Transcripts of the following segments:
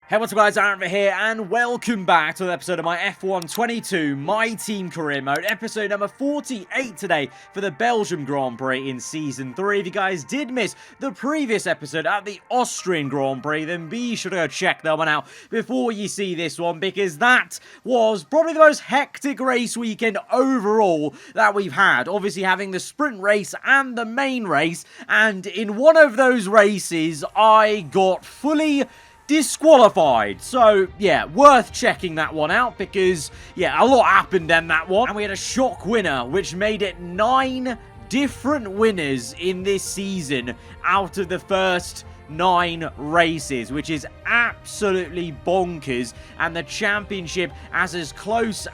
Hey, what's up guys, aarava here, and welcome back to an episode of my F1 22 My Team Career Mode, episode number 48 today for the Belgian Grand Prix in Season 3. If you guys did miss the previous episode at the Austrian Grand Prix, then be sure to go check that one out before you see this one, because that was probably the most hectic race weekend overall that we've had. Obviously having the sprint race and the main race, and in one of those races, I got fully disqualified. So yeah, worth checking that one out because yeah, a lot happened in that one, and we had a shock winner which made it 9 different winners in this season out of the first 9 races, which is absolutely bonkers, and the championship is as close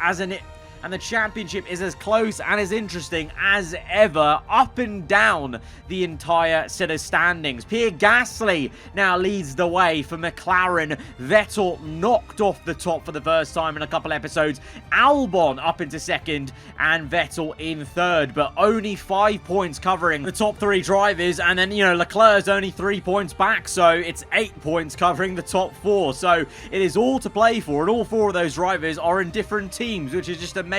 and as interesting as ever, up and down the entire set of standings. Pierre Gasly now leads the way for McLaren. Vettel knocked off the top for the first time in a couple episodes. Albon up into second and Vettel in third, but only 5 points covering the top 3 drivers. And then, you know, Leclerc's only 3 points back, so it's 8 points covering the top 4. So it is all to play for, and all 4 of those drivers are in different teams, which is just amazing.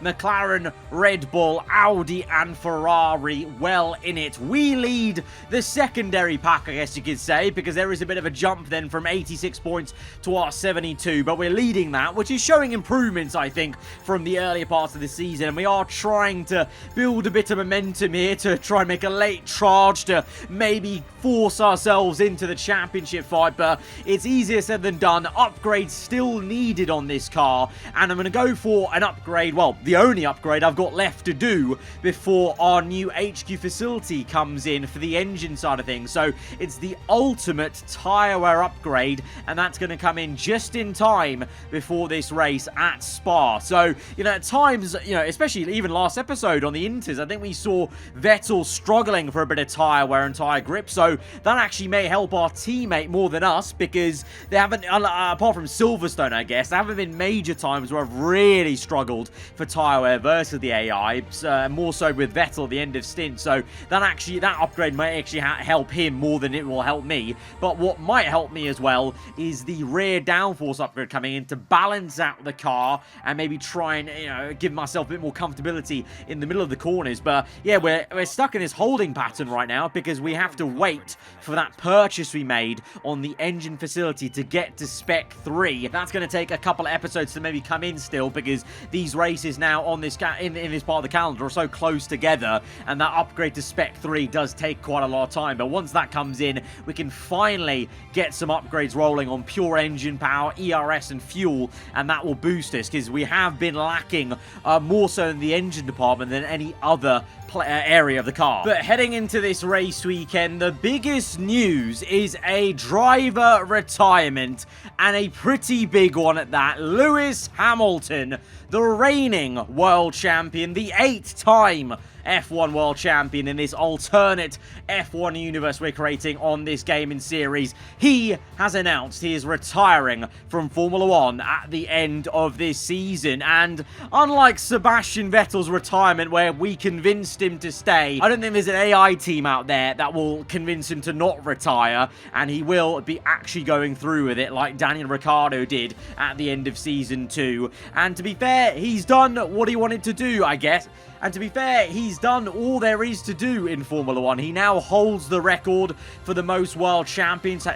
McLaren, Red Bull, Audi and Ferrari well in it. We lead the secondary pack, I guess you could say, because there is a bit of a jump then from 86 points to our 72, but we're leading that, which is showing improvements, I think, from the earlier parts of the season, and we are trying to build a bit of momentum here to try and make a late charge to maybe force ourselves into the championship fight, but it's easier said than done. Upgrades still needed on this car, and I'm going to go for an upgrade, well, the only upgrade I've got left to do before our new HQ facility comes in for the engine side of things. So it's the ultimate tyre wear upgrade, and that's going to come in just in time before this race at Spa. So, you know, at times, you know, especially even last episode on the Inters, I think we saw Vettel struggling for a bit of tyre wear and tyre grip, so that actually may help our teammate more than us, because they haven't, apart from Silverstone, I guess, there haven't been major times where I've really struggled for tyre wear versus the AI, more so with Vettel at the end of stint. So that upgrade might actually help him more than it will help me. But what might help me as well is the rear downforce upgrade coming in to balance out the car and maybe try and, you know, give myself a bit more comfortability in the middle of the corners. But yeah, we're stuck in this holding pattern right now because we have to wait for that purchase we made on the engine facility to get to Spec 3. That's going to take a couple of episodes to maybe come in still, because these races now on this in this part of the calendar are so close together, and that upgrade to Spec 3 does take quite a lot of time. But once that comes in, we can finally get some upgrades rolling on pure engine power, ERS and fuel, and that will boost us, because we have been lacking more so in the engine department than any other area of the car. But heading into this race weekend, the biggest news is a driver retirement, and a pretty big one at that. Lewis Hamilton, the reigning world champion, the 8th-time F1 world champion in this alternate F1 universe we're creating on this gaming series. He has announced he is retiring from Formula 1 at the end of this season, and unlike Sebastian Vettel's retirement where we convinced him to stay, I don't think there's an AI team out there that will convince him to not retire, and he will be actually going through with it like Daniel Ricciardo did at the end of Season 2. And to be fair, he's done what he wanted to do, I guess. And to be fair, he's done all there is to do in Formula 1. He now holds the record for the most world champions.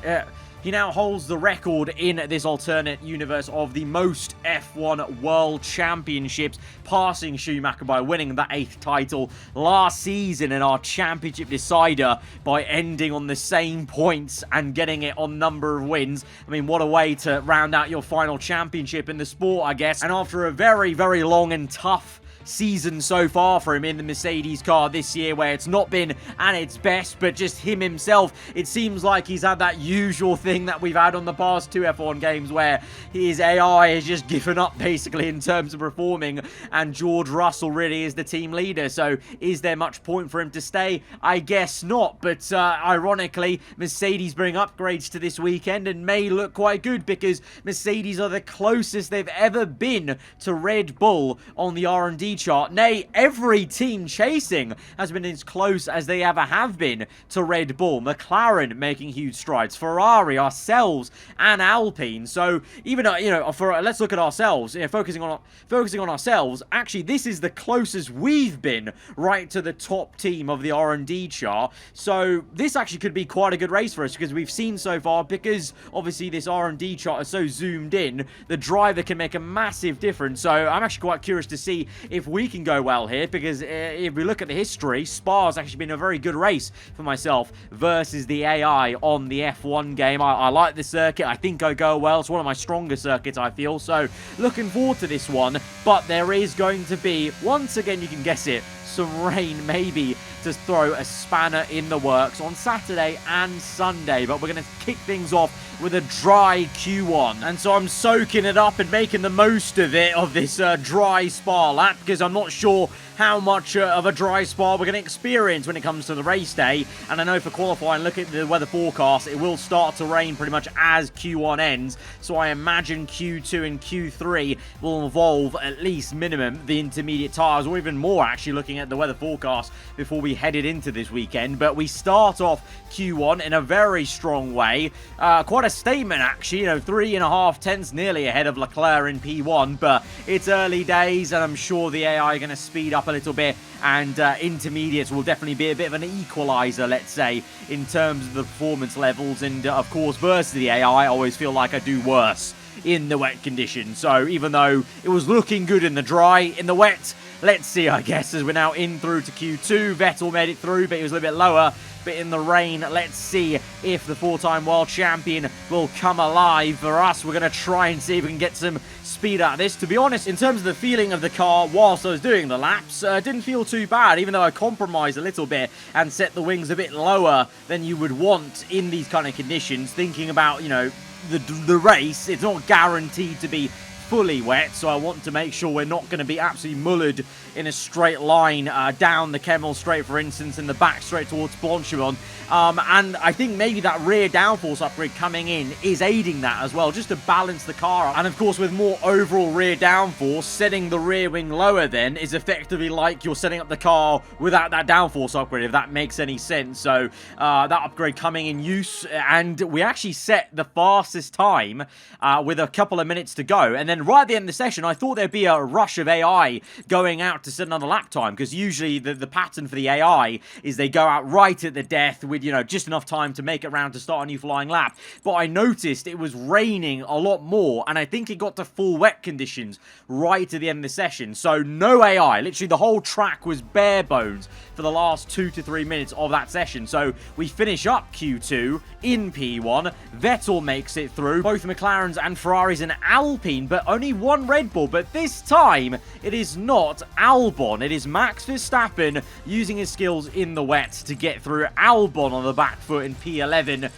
He now holds the record in this alternate universe of the most F1 World Championships, passing Schumacher by winning that 8th title last season in our championship decider by ending on the same points and getting it on number of wins. I mean, what a way to round out your final championship in the sport, I guess. And after a very, very long and tough season so far for him in the Mercedes car this year, where it's not been at its best, but just him himself, it seems like he's had that usual thing that we've had on the past 2 F1 games where his AI has just given up basically in terms of performing, and George Russell really is the team leader. So is there much point for him to stay? I guess not, but ironically, Mercedes bring upgrades to this weekend and may look quite good, because Mercedes are the closest they've ever been to Red Bull on the R&D R&D chart, nay, every team chasing has been as close as they ever have been to Red Bull. McLaren making huge strides, Ferrari, ourselves, and Alpine. So even let's look at ourselves. Focusing on ourselves. Actually, this is the closest we've been right to the top team of the R&D chart. So this actually could be quite a good race for us, because we've seen so far, because obviously this R&D chart is so zoomed in, the driver can make a massive difference. So I'm actually quite curious to see if we can go well here, because if we look at the history, Spa's actually been a very good race for myself versus the AI on the F1 game. I like the circuit. I think I go well. It's one of my stronger circuits, I feel. So looking forward to this one. But there is going to be, once again, you can guess it, some rain maybe to throw a spanner in the works on Saturday and Sunday. But we're going to kick things off with a dry Q1. And so I'm soaking it up and making the most of it, of this dry Spa lap, because I'm not sure how much of a dry Spa we're going to experience when it comes to the race day. And I know for qualifying, look at the weather forecast, it will start to rain pretty much as Q1 ends. So I imagine Q2 and Q3 will involve at least minimum the intermediate tyres, or even more actually, looking at the weather forecast before we headed into this weekend. But we start off Q1 in a very strong way. Quite a statement actually, 3.5 tenths nearly ahead of Leclerc in P1, but it's early days and I'm sure the AI are going to speed up a little bit, and intermediates will definitely be a bit of an equalizer, let's say, in terms of the performance levels. And of course, versus the AI, I always feel like I do worse in the wet conditions. So even though it was looking good in the dry, in the wet, let's see, I guess, as we're now in through to Q2. Vettel made it through, but he was a little bit lower. But in the rain, let's see if the 4-time world champion will come alive. For us, we're going to try and see if we can get some speed out of this. To be honest, in terms of the feeling of the car whilst I was doing the laps, didn't feel too bad, even though I compromised a little bit and set the wings a bit lower than you would want in these kind of conditions. Thinking about, the race, it's not guaranteed to be fully wet, so I want to make sure we're not going to be absolutely mullered in a straight line down the Kemmel Straight, for instance, in the back straight towards Blanchimont. And I think maybe that rear downforce upgrade coming in is aiding that as well, just to balance the car up. And of course, with more overall rear downforce, setting the rear wing lower then is effectively like you're setting up the car without that downforce upgrade, if that makes any sense. So that upgrade coming in use, and we actually set the fastest time with a couple of minutes to go. And then right at the end of the session, I thought there'd be a rush of AI going out to set another lap time, because usually the pattern for the AI is they go out right at the death with, just enough time to make it round to start a new flying lap. But I noticed it was raining a lot more, and I think it got to full wet conditions right at the end of the session. So no AI. Literally the whole track was bare bones for the last 2 to 3 minutes of that session. So we finish up Q2 in P1. Vettel makes it through. Both McLarens and Ferraris and Alpine, but only one Red Bull. But this time, it is not Albon. It is Max Verstappen using his skills in the wet to get through. Albon on the back foot in P11,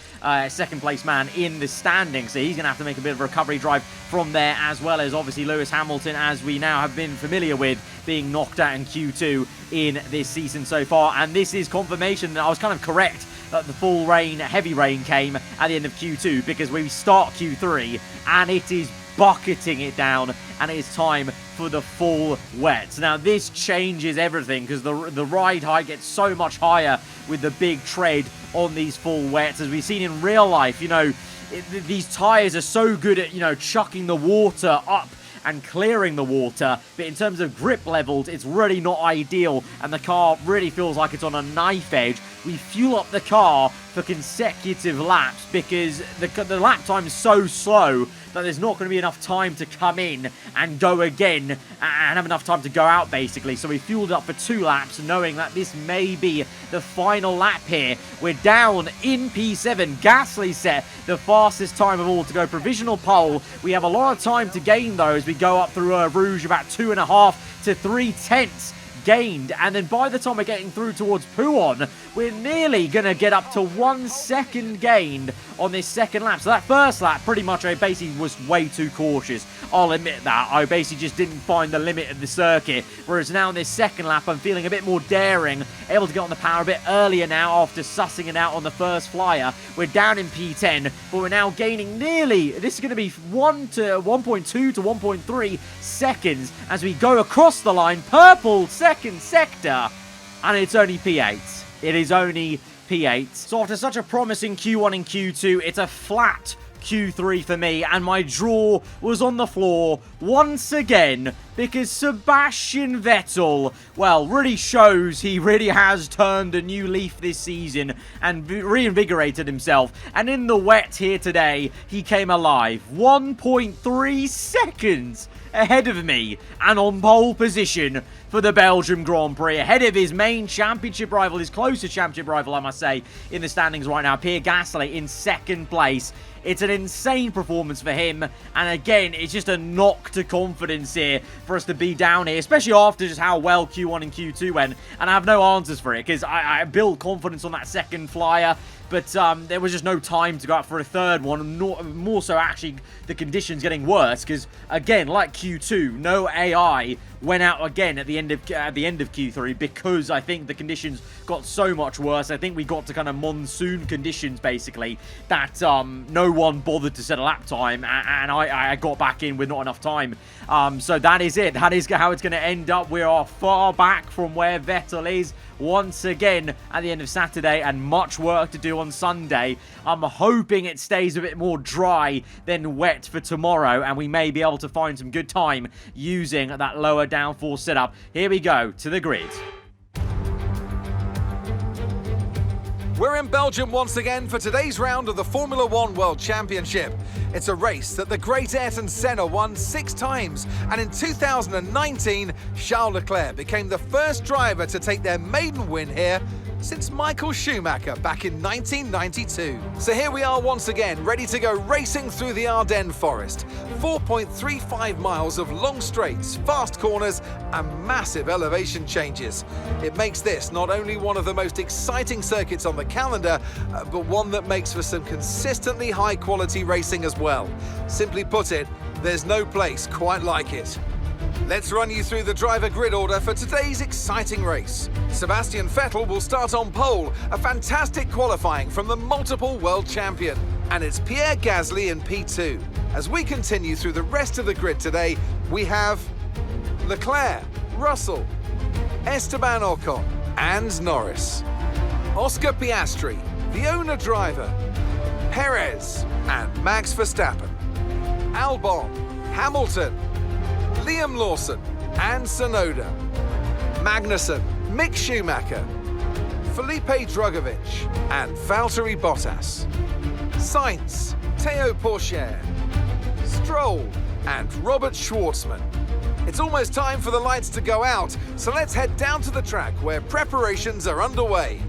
second place man in the standings. So he's going to have to make a bit of a recovery drive from there, as well as obviously Lewis Hamilton, as we now have been familiar with, being knocked out in Q2 in this season so far. And this is confirmation that I was kind of correct that the full rain, heavy rain came at the end of Q2, because we start Q3 and it is bucketing it down, and it is time for the full wet. Now this changes everything, because the ride height gets so much higher with the big tread on these full wets. As we've seen in real life, these tyres are so good at, chucking the water up and clearing the water, but in terms of grip levels, it's really not ideal, and the car really feels like it's on a knife edge. We fuel up the car for consecutive laps, because the lap time is so slow that there's not going to be enough time to come in and go again and have enough time to go out, basically. So we fueled up for 2 laps, knowing that this may be the final lap here. We're down in P7. Gasly set the fastest time of all to go provisional pole. We have a lot of time to gain, though, as we go up through Rouge, about 2.5 to 3 tenths gained. And then by the time we're getting through towards Pouhon, we're nearly going to get up to 1 second gained on this second lap. So that first lap, pretty much, I basically was way too cautious. I'll admit that. I basically just didn't find the limit of the circuit. Whereas now in this second lap, I'm feeling a bit more daring, able to get on the power a bit earlier now after sussing it out on the first flyer. We're down in P10, but we're now gaining nearly, this is going to be 1 to 1.2 to 1.3 seconds as we go across the line. Purple second sector, and it's only P8. It is only P8. So after such a promising Q1 and Q2, it's a flat Q3 for me, and my draw was on the floor once again because Sebastian Vettel, well, really shows he really has turned a new leaf this season and reinvigorated himself. And in the wet here today, he came alive. 1.3 seconds ahead of me and on pole position for the Belgian Grand Prix, ahead of his main championship rival, his closest championship rival, I must say, in the standings right now, Pierre Gasly in second place. It's an insane performance for him, and again, it's just a knock to confidence here for us to be down here, especially after just how well Q1 and Q2 went, and I have no answers for it, because I built confidence on that second flyer, but there was just no time to go out for a third one, and more so actually the conditions getting worse, because again, like Q2, no AI went out again at the end of Q3 because I think the conditions got so much worse. I think we got to kind of monsoon conditions basically that no one bothered to set a lap time, and I got back in with not enough time. So that is it. That is how it's going to end up. We are far back from where Vettel is once again at the end of Saturday, and much work to do on Sunday. I'm hoping it stays a bit more dry than wet for tomorrow, and we may be able to find some good time using that lower downforce setup. Here we go to the grid. We're in Belgium once again for today's round of the Formula One World Championship. It's a race that the great Ayrton Senna won 6 times, and in 2019, Charles Leclerc became the first driver to take their maiden win here since Michael Schumacher back in 1992. So here we are once again, ready to go racing through the Ardennes forest. 4.35 miles of long straights, fast corners, and massive elevation changes. It makes this not only one of the most exciting circuits on the calendar, but one that makes for some consistently high quality racing as well. Simply put it, there's no place quite like it. Let's run you through the driver grid order for today's exciting race. Sebastian Vettel will start on pole, a fantastic qualifying from the multiple world champion. And it's Pierre Gasly in P2. As we continue through the rest of the grid today, we have Leclerc, Russell, Esteban Ocon, and Norris. Oscar Piastri, the owner driver, Perez, and Max Verstappen. Albon, Hamilton, Liam Lawson and Tsunoda, Magnussen, Mick Schumacher, Felipe Drugovich and Valtteri Bottas, Sainz, Théo Pourchaire, Stroll and Robert Schwartzman. It's almost time for the lights to go out, so let's head down to the track where preparations are underway.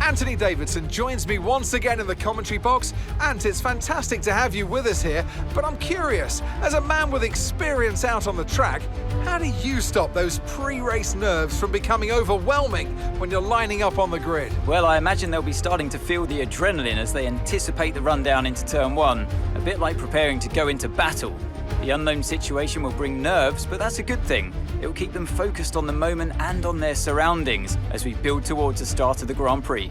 Anthony Davidson joins me once again in the commentary box, and it's fantastic to have you with us here, but I'm curious, as a man with experience out on the track, how do you stop those pre-race nerves from becoming overwhelming when you're lining up on the grid? Well, I imagine they'll be starting to feel the adrenaline as they anticipate the rundown into turn 1, a bit like preparing to go into battle. The unknown situation will bring nerves, but that's a good thing. It will keep them focused on the moment and on their surroundings as we build towards the start of the Grand Prix.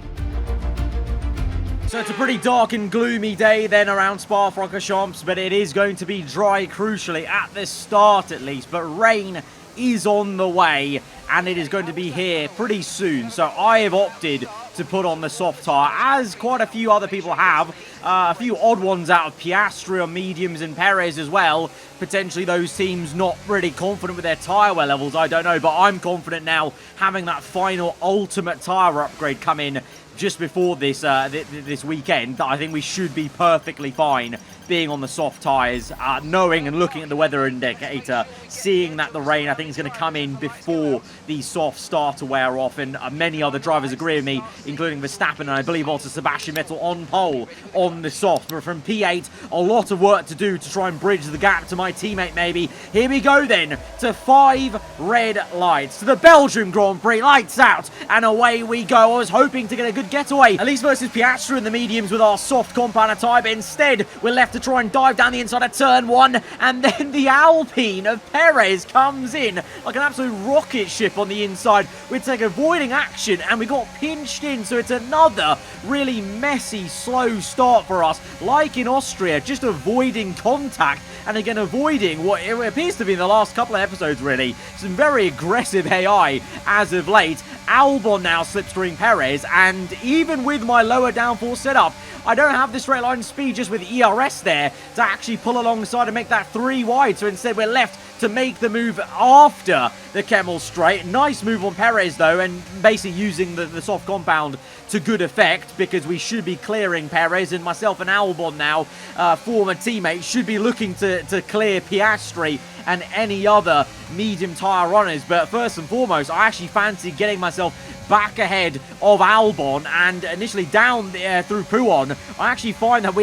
So it's a pretty dark and gloomy day then around Spa-Francorchamps, but it is going to be dry, crucially, at the start at least. But rain is on the way, and it is going to be here pretty soon. So I have opted to put on the soft tyre, as quite a few other people have. A few odd ones out of Piastri on mediums and Perez as well. Potentially those teams not really confident with their tyre wear levels, I don't know. But I'm confident now, having that final ultimate tyre upgrade come in just before this this weekend, that I think we should be perfectly fine being on the soft tyres, knowing and looking at the weather indicator, seeing that the rain, I think, is going to come in before the softs start to wear off, and many other drivers agree with me, including Verstappen, and I believe also Sebastian Vettel on pole on the soft. But from P8, a lot of work to do to try and bridge the gap to my teammate, maybe. Here we go then, to 5 red lights, to the Belgian Grand Prix, lights out, and away we go. I was hoping to get a good getaway, at least versus Piastri in the mediums with our soft compound tyre, but instead we're left to try and dive down the inside of turn 1, and then the Alpine of Perez comes in like an absolute rocket ship on the inside. We're avoiding action, and we got pinched in, so it's another really messy, slow start for us, like in Austria, just avoiding contact, and again avoiding what it appears to be in the last couple of episodes, really, some very aggressive AI as of late. Albon now slipstreaming Perez, and even with my lower downforce setup, I don't have the straight line speed just with ERS there to actually pull alongside and make that 3 wide, so instead we're left to make the move after the Kemmel straight. Nice move on Perez though, and basically using the soft compound to good effect, because we should be clearing Perez, and myself and Albon now, former teammates, should be looking to clear Piastri and any other medium tyre runners. But first and foremost, I actually fancy getting myself back ahead of Albon, and initially down through Pouon. I actually find that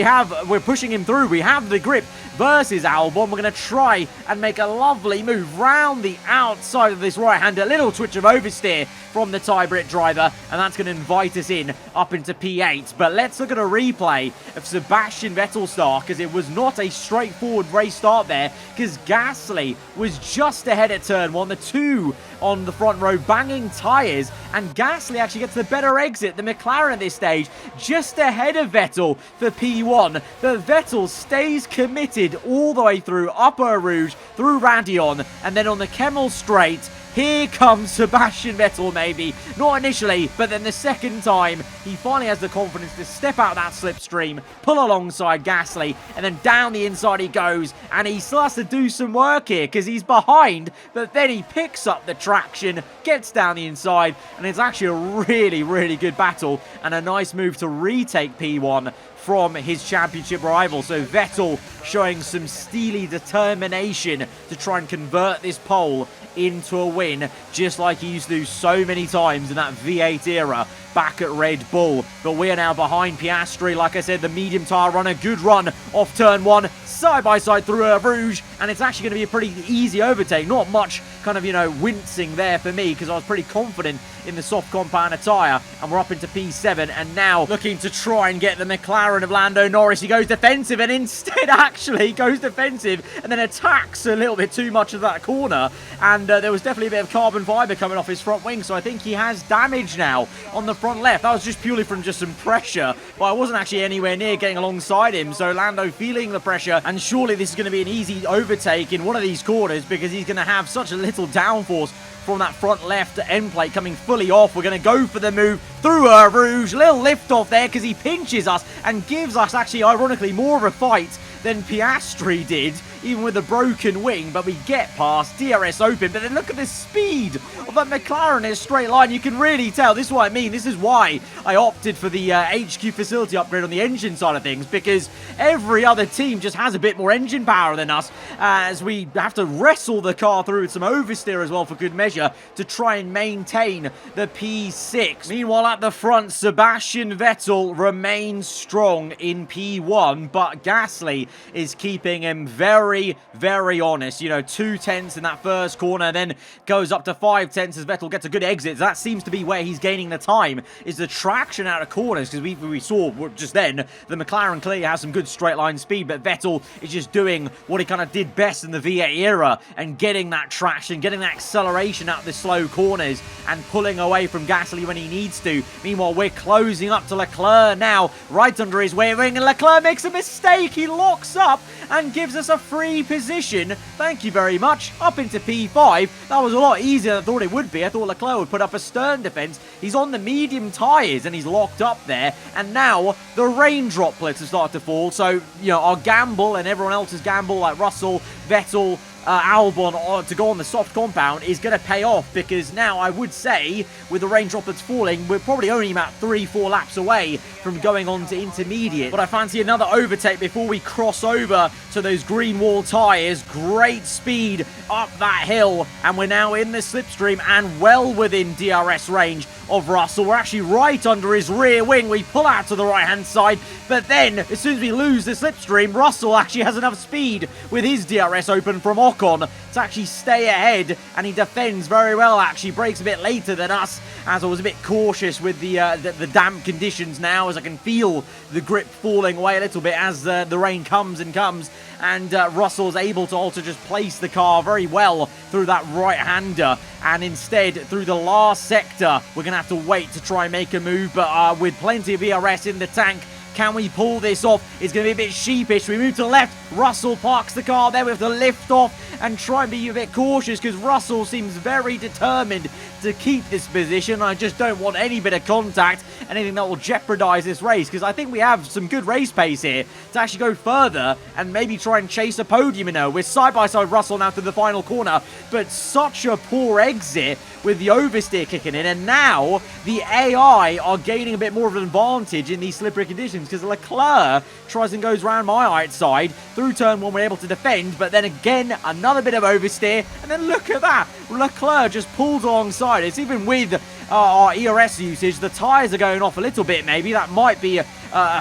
we're pushing him through. We have the grip versus Albon. We're going to try and make a lovely move round the outside of this right-hander. A little twitch of oversteer from the tie-Brit driver, and that's going to invite us in up into P8. But let's look at a replay of Sebastian Vettel's start, because it was not a straightforward race start there, because Gasly was just ahead at turn 1, the 2 on the front row banging tyres, and Gasly actually gets the better exit. The McLaren at this stage just ahead of Vettel for P1, but Vettel stays committed all the way through Upper Rouge, through Radion, and then on the Kemmel straight, here comes Sebastian Vettel, maybe. Not initially, but then the second time, he finally has the confidence to step out that slipstream, pull alongside Gasly, and then down the inside he goes, and he still has to do some work here, because he's behind, but then he picks up the traction, gets down the inside, and it's actually a really, really good battle, and a nice move to retake P1 from his championship rival. So Vettel showing some steely determination to try and convert this pole into a win, just like he used to do so many times in that V8 era back at Red Bull. But we are now behind Piastri. Like I said, the medium tyre runner, good run off turn 1, side by side through Rouge, and it's actually going to be a pretty easy overtake. Not much kind of, wincing there for me, because I was pretty confident in the soft compound tyre, and we're up into P7, and now looking to try and get the McLaren of Lando Norris. He goes defensive, and instead actually goes defensive and then attacks a little bit too much of that corner, and there was definitely a bit of carbon fibre coming off his front wing, so I think he has damage now on the front left. That was just purely from just some pressure, but I wasn't actually anywhere near getting alongside him, so Lando feeling the pressure, and surely this is going to be an easy overtake in one of these corners, because he's going to have such a little downforce from that front left end plate coming fully off. We're going to go for the move through Rouge. Little lift off there, because he pinches us and gives us actually ironically more of a fight than Piastri did, even with a broken wing, but we get past, DRS open, but then look at the speed of that McLaren in a straight line. You can really tell. This is what I mean. This is why I opted for the HQ facility upgrade on the engine side of things, because every other team just has a bit more engine power than us, as we have to wrestle the car through with some oversteer as well for good measure to try and maintain the P6. Meanwhile, at the front, Sebastian Vettel remains strong in P1, but Gasly is keeping him very, very honest. 2 tenths in that first corner, then goes up to 5 tenths as Vettel gets a good exit. That seems to be where he's gaining the time, is the traction out of corners, because we saw just then the McLaren clearly has some good straight line speed, but Vettel is just doing what he kind of did best in the V8 era, and getting that traction, getting that acceleration out of the slow corners, and pulling away from Gasly when he needs to. Meanwhile, we're closing up to Leclerc now, right under his rear wing, and Leclerc makes a mistake. He locks up and gives us a free position. Thank you very much. Up into P5. That was a lot easier than I thought it would be. I thought Leclerc would put up a stern defense. He's on the medium tyres and he's locked up there. And now the rain droplets have started to fall. So, our gamble and everyone else's gamble, like Russell, Vettel, Albon to go on the soft compound is going to pay off, because now I would say with the rain droplets falling, we're probably only about 3-4 laps away from going on to intermediate. But I fancy another overtake before we cross over to those green wall tyres. Great speed up that hill, and we're now in the slipstream and well within DRS range of Russell. We're actually right under his rear wing. We pull out to the right hand side, but then as soon as we lose the slipstream, Russell actually has enough speed with his DRS open from Ocon to actually stay ahead, and he defends very well. Actually brakes a bit later than us, as I was a bit cautious with the damp conditions now, as I can feel the grip falling away a little bit as the rain comes and comes. And Russell's able to also just place the car very well through that right-hander. And instead, through the last sector, we're going to have to wait to try and make a move. But with plenty of ERS in the tank, can we pull this off? It's going to be a bit sheepish. We move to the left. Russell parks the car there. We have to lift off and try and be a bit cautious, because Russell seems very determined to keep this position. I just don't want any bit of contact, anything that will jeopardize this race, because I think we have some good race pace here to actually go further and maybe try and chase a podium. You know, we're side by side Russell now to the final corner, but such a poor exit with the oversteer kicking in, and now the AI are gaining a bit more of an advantage in these slippery conditions, because Leclerc tries and goes around my outside through turn one. We're able to defend, but then again another bit of oversteer, and then look at that, Leclerc just pulls alongside us. Even with our ERS usage, the tyres are going off a little bit. Maybe that might be a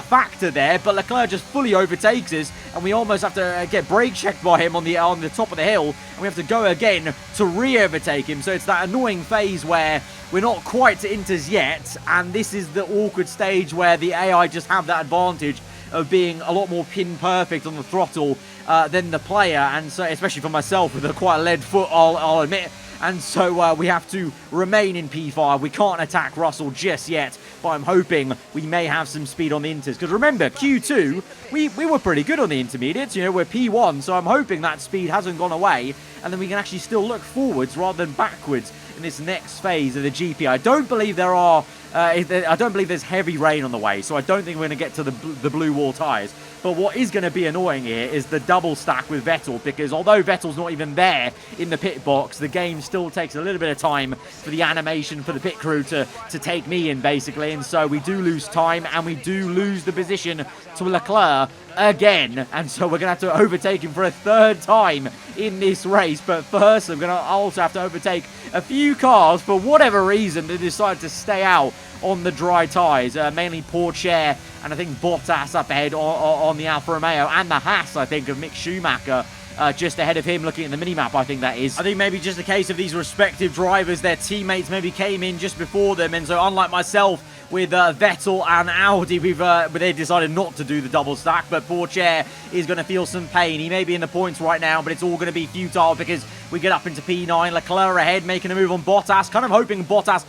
factor there, but Leclerc just fully overtakes us, and we almost have to get brake checked by him on the top of the hill, and we have to go again to re-overtake him. So it's that annoying phase where we're not quite to inters yet, and this is the awkward stage where the AI just have that advantage of being a lot more pin perfect on the throttle than the player, and so especially for myself with quite a lead foot, I'll admit. And so we have to remain in P5. We can't attack Russell just yet, but I'm hoping we may have some speed on the inters. Because remember, Q2, we were pretty good on the intermediates. You know, we're P1, so I'm hoping that speed hasn't gone away, and then we can actually still look forwards rather than backwards in this next phase of the GP. I don't believe there's heavy rain on the way, so I don't think we're going to get to the blue wall tyres. But what is going to be annoying here is the double stack with Vettel, because although Vettel's not even there in the pit box, the game still takes a little bit of time for the animation for the pit crew to take me in, basically. And so we do lose time, and we do lose the position to Leclerc again. And so we're going to have to overtake him for a third time in this race. But first, I'm going to also have to overtake a few cars. For whatever reason, they decided to stay out on the dry tyres, mainly Porsche and I think Bottas up ahead on the Alfa Romeo, and the Haas, I think, of Mick Schumacher just ahead of him, looking at the minimap, I think that is. I think maybe just a case of these respective drivers, their teammates maybe came in just before them, and so unlike myself with Vettel and Audi, they decided not to do the double stack, but Porsche is going to feel some pain. He may be in the points right now, but it's all going to be futile because we get up into P9. Leclerc ahead, making a move on Bottas, kind of hoping Bottas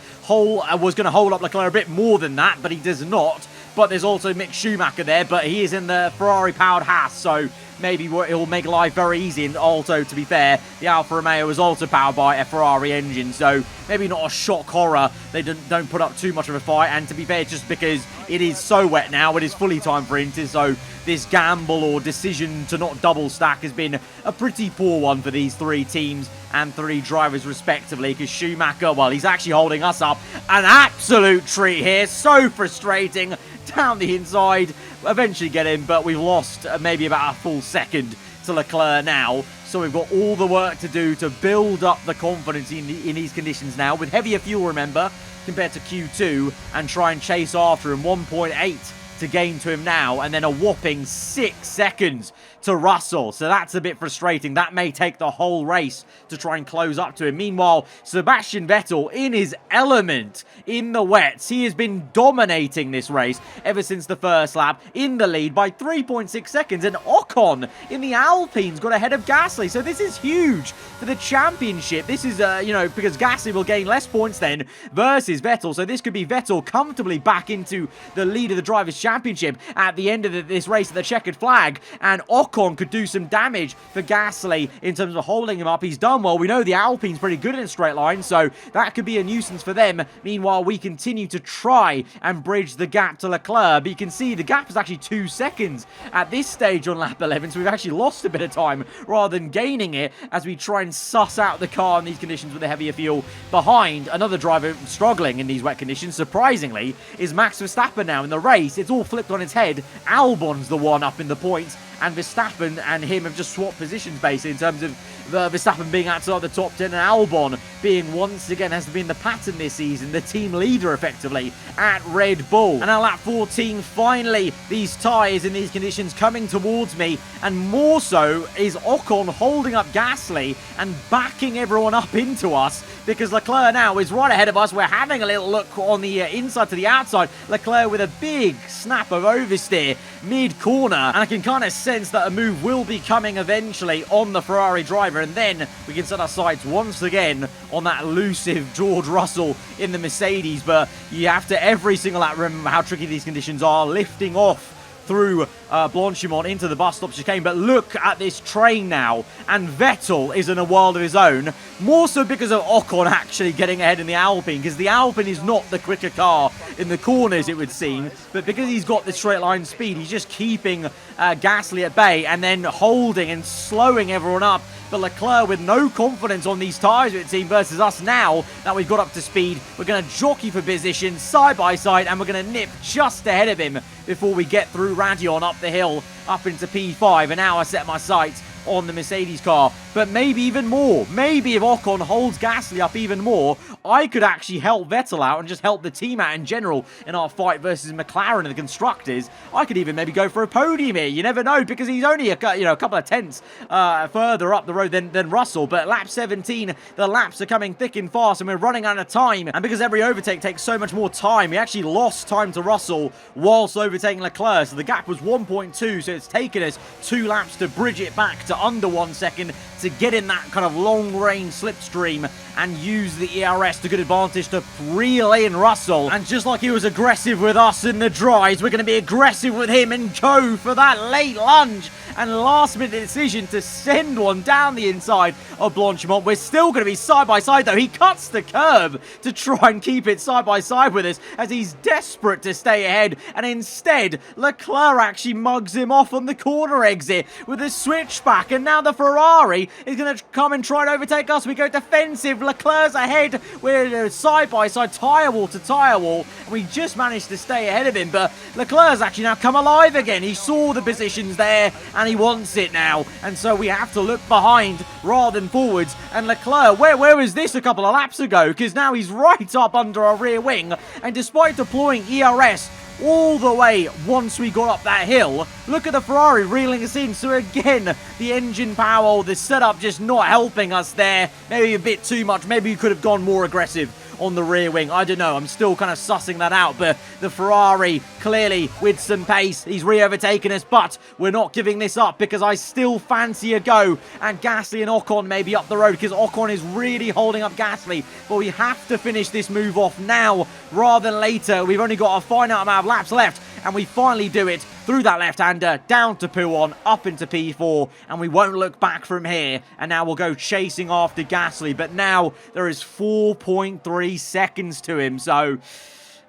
was going to hold up Leclerc a bit more than that, but he does not. But there's also Mick Schumacher there, but he is in the Ferrari-powered Haas, so maybe it will make life very easy. And also, to be fair, the Alfa Romeo is also powered by a Ferrari engine, so maybe not a shock horror. They don't put up too much of a fight, and to be fair, just because it is so wet now, it is fully time for inters, so this gamble or decision to not double stack has been a pretty poor one for these three teams and three drivers respectively, because Schumacher, well, he's actually holding us up. An absolute treat here, so frustrating. Down the inside, eventually get him, but we've lost maybe about a full second to Leclerc now. So we've got all the work to do to build up the confidence in these conditions now, with heavier fuel, remember, compared to Q2, and try and chase after him. 1.8 to gain to him now, and then a whopping 6 seconds to Russell. So that's a bit frustrating. That may take the whole race to try and close up to him. Meanwhile, Sebastian Vettel in his element in the wets. He has been dominating this race ever since the first lap, in the lead by 3.6 seconds. And Ocon in the Alpine's got ahead of Gasly. So this is huge for the championship. This is, because Gasly will gain less points then versus Vettel. So this could be Vettel comfortably back into the lead of the Drivers' Championship at the end of this race at the checkered flag. And Ocon Ocon could do some damage for Gasly in terms of holding him up. He's done well. We know the Alpine's pretty good in a straight line, so that could be a nuisance for them. Meanwhile, we continue to try and bridge the gap to Leclerc, but you can see the gap is actually 2 seconds at this stage on lap 11, so we've actually lost a bit of time rather than gaining it as we try and suss out the car in these conditions with a heavier fuel. Behind, another driver struggling in these wet conditions, surprisingly, is Max Verstappen now in the race. It's all flipped on its head. Albon's the one up in the points, and Verstappen and him have just swapped positions basically in terms of Verstappen being outside the top 10 and Albon being once again, has been the pattern this season, the team leader effectively at Red Bull. And now lap 14, finally, these tyres in these conditions coming towards me, and more so is Ocon holding up Gasly and backing everyone up into us, because Leclerc now is right ahead of us. We're having a little look on the inside to the outside. Leclerc with a big snap of oversteer mid-corner, and I can kind of sense that a move will be coming eventually on the Ferrari driver, and then we can set our sights once again on that elusive George Russell in the Mercedes. But you have to every single lap remember how tricky these conditions are, lifting off through Blanchimont into the bus stop chicane. But look at this train now, and Vettel is in a world of his own, more so because of Ocon actually getting ahead in the Alpine, because the Alpine is not the quicker car in the corners, it would seem, but because he's got the straight line speed, he's just keeping Gasly at bay and then holding and slowing everyone up. But Leclerc with no confidence on these tyres, it seems, versus us now that we've got up to speed. We're going to jockey for position side by side, and we're going to nip just ahead of him before we get through Radion up the hill, up into P5. And now I set my sights on the Mercedes car, but maybe even more. Maybe if Ocon holds Gasly up even more, I could actually help Vettel out and just help the team out in general in our fight versus McLaren and the constructors. I could even maybe go for a podium here. You never know, because he's only a couple of tenths further up the road than Russell. But lap 17, the laps are coming thick and fast, and we're running out of time. And because every overtake takes so much more time, we actually lost time to Russell whilst overtaking Leclerc. So the gap was 1.2, so it's taken us 2 laps to bridge it back to under 1 second to get in that kind of long-range slipstream and use the ERS to good advantage to reel in Russell. And just like he was aggressive with us in the dries, we're going to be aggressive with him and go for that late lunge and last-minute decision to send one down the inside of Blanchimont. We're still going to be side-by-side, though. He cuts the curb to try and keep it side-by-side with us as he's desperate to stay ahead. And instead, Leclerc actually mugs him off on the corner exit with a switchback. And now the Ferrari is going to come and try and overtake us. We go defensive. Leclerc's ahead. We're side-by-side, tyre wall to tyre wall. And we just managed to stay ahead of him. But Leclerc's actually now come alive again. He saw the positions there and he wants it now. And so we have to look behind rather than forwards. And Leclerc, where was this a couple of laps ago? Because now he's right up under our rear wing. And despite deploying ERS all the way once we got up that hill, look at the Ferrari reeling us in. So again, the engine power, the setup just not helping us there. Maybe a bit too much. Maybe you could have gone more aggressive on the rear wing. I don't know. I'm still kind of sussing that out. But the Ferrari clearly with some pace. He's re-overtaken us, but we're not giving this up because I still fancy a go. And Gasly and Ocon maybe up the road because Ocon is really holding up Gasly. But we have to finish this move off now rather than later. We've only got a finite amount of laps left. And we finally do it through that left-hander, down to P1, up into P4, and we won't look back from here. And now we'll go chasing after Gasly, but now there is 4.3 seconds to him, so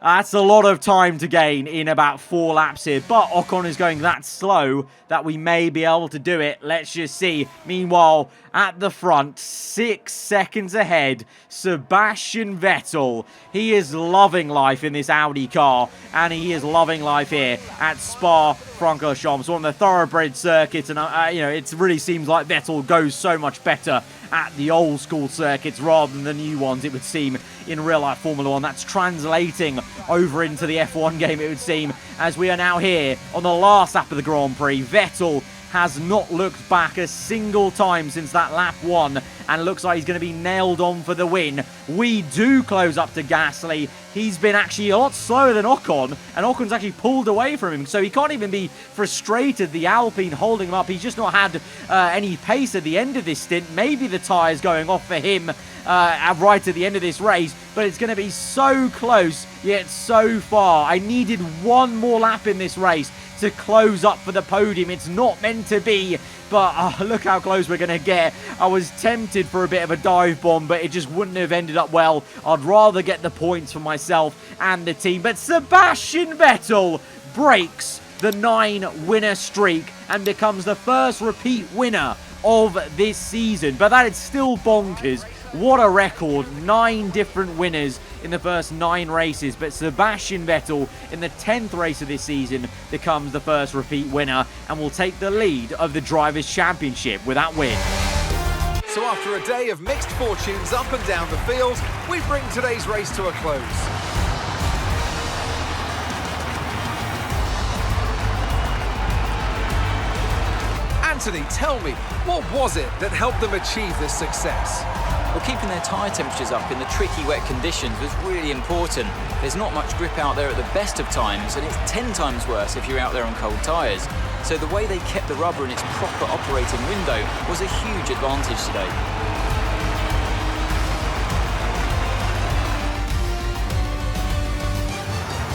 that's a lot of time to gain in about 4 laps here. But Ocon is going that slow that we may be able to do it. Let's just see. Meanwhile, at the front, 6 seconds ahead, Sebastian Vettel. He is loving life in this Audi car, and he is loving life here at Spa-Francorchamps, one of the thoroughbred circuits. And it really seems like Vettel goes so much better at the old school circuits rather than the new ones, it would seem, in real life Formula 1. That's translating over into the F1 game, it would seem, as we are now here on the last lap of the Grand Prix. Vettel has not looked back a single time since that lap 1, and looks like he's going to be nailed on for the win. We do close up to Gasly. He's been actually a lot slower than Ocon, and Ocon's actually pulled away from him, so he can't even be frustrated, the Alpine holding him up. He's just not had any pace at the end of this stint. Maybe the tyre's going off for him right at the end of this race, but it's going to be so close, yet so far. I needed one more lap in this race to close up for the podium. It's not meant to be, but look how close we're going to get. I was tempted for a bit of a dive bomb, but it just wouldn't have ended up well. I'd rather get the points for myself and the team. But Sebastian Vettel breaks the 9-winner streak and becomes the first repeat winner of this season. But that is still bonkers. What a record. 9 different winners in the first 9 races. But Sebastian Vettel, in the 10th race of this season, becomes the first repeat winner and will take the lead of the Drivers' Championship with that win. So after a day of mixed fortunes up and down the field, we bring today's race to a close. Anthony, tell me, what was it that helped them achieve this success? Well, keeping their tyre temperatures up in the tricky wet conditions was really important. There's not much grip out there at the best of times, and it's 10 times worse if you're out there on cold tyres. So the way they kept the rubber in its proper operating window was a huge advantage today.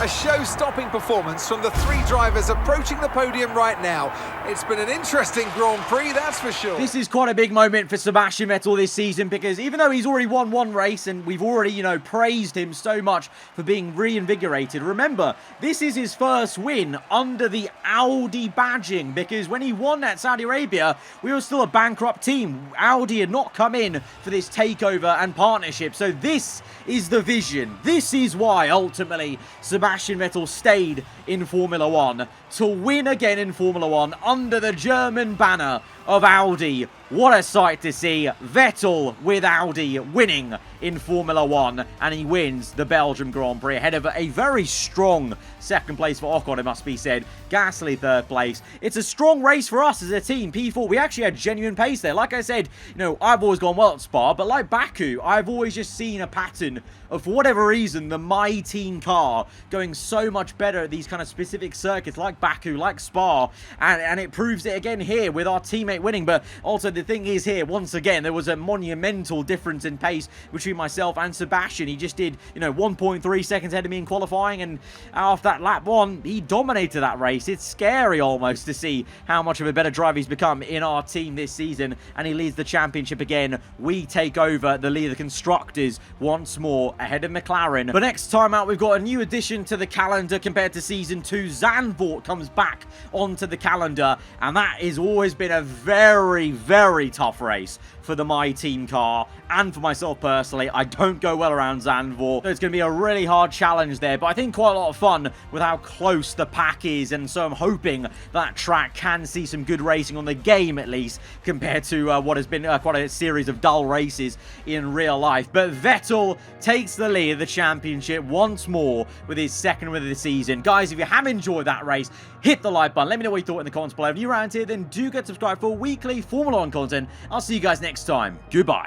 A show-stopping performance from the 3 drivers approaching the podium right now. It's been an interesting Grand Prix, that's for sure. This is quite a big moment for Sebastian Vettel this season, because even though he's already won 1 race and we've already, praised him so much for being reinvigorated, remember, this is his first win under the Audi badging, because when he won at Saudi Arabia, we were still a bankrupt team. Audi had not come in for this takeover and partnership, so this is the vision. This is why, ultimately, Sebastian Vettel stayed in Formula 1, to win again in Formula 1 under the German banner of Audi. What a sight to see. Vettel with Audi winning in Formula 1, and he wins the Belgian Grand Prix ahead of a very strong second place for Ocon, it must be said. Gasly third place. It's a strong race for us as a team. P4, we actually had genuine pace there. Like I said, I've always gone well at Spa, but like Baku, I've always just seen a pattern of, for whatever reason, the My Team car going so much better at these kind of specific circuits like Baku, like Spa, and it proves it again here with our teammate winning. But also the thing is here, once again, there was a monumental difference in pace between myself and Sebastian. He just did, 1.3 seconds ahead of me in qualifying, and after that lap 1, he dominated that race. It's scary almost to see how much of a better driver he's become in our team this season, and he leads the championship again. We take over the lead of the constructors once more ahead of McLaren. But next time out, we've got a new addition to the calendar compared to season 2. Zandvoort comes back onto the calendar, and that has always been a very, very tough race for the My Team car, and for myself personally. I don't go well around Zandvoort, so it's going to be a really hard challenge there, but I think quite a lot of fun with how close the pack is, and so I'm hoping that track can see some good racing on the game, at least, compared to what has been quite a series of dull races in real life. But Vettel takes the lead of the championship once more with his second win of the season. Guys, if you have enjoyed that race, hit the like button. Let me know what you thought in the comments below. If you're around here, then do get subscribed for weekly Formula 1 content. I'll see you guys next time. Goodbye.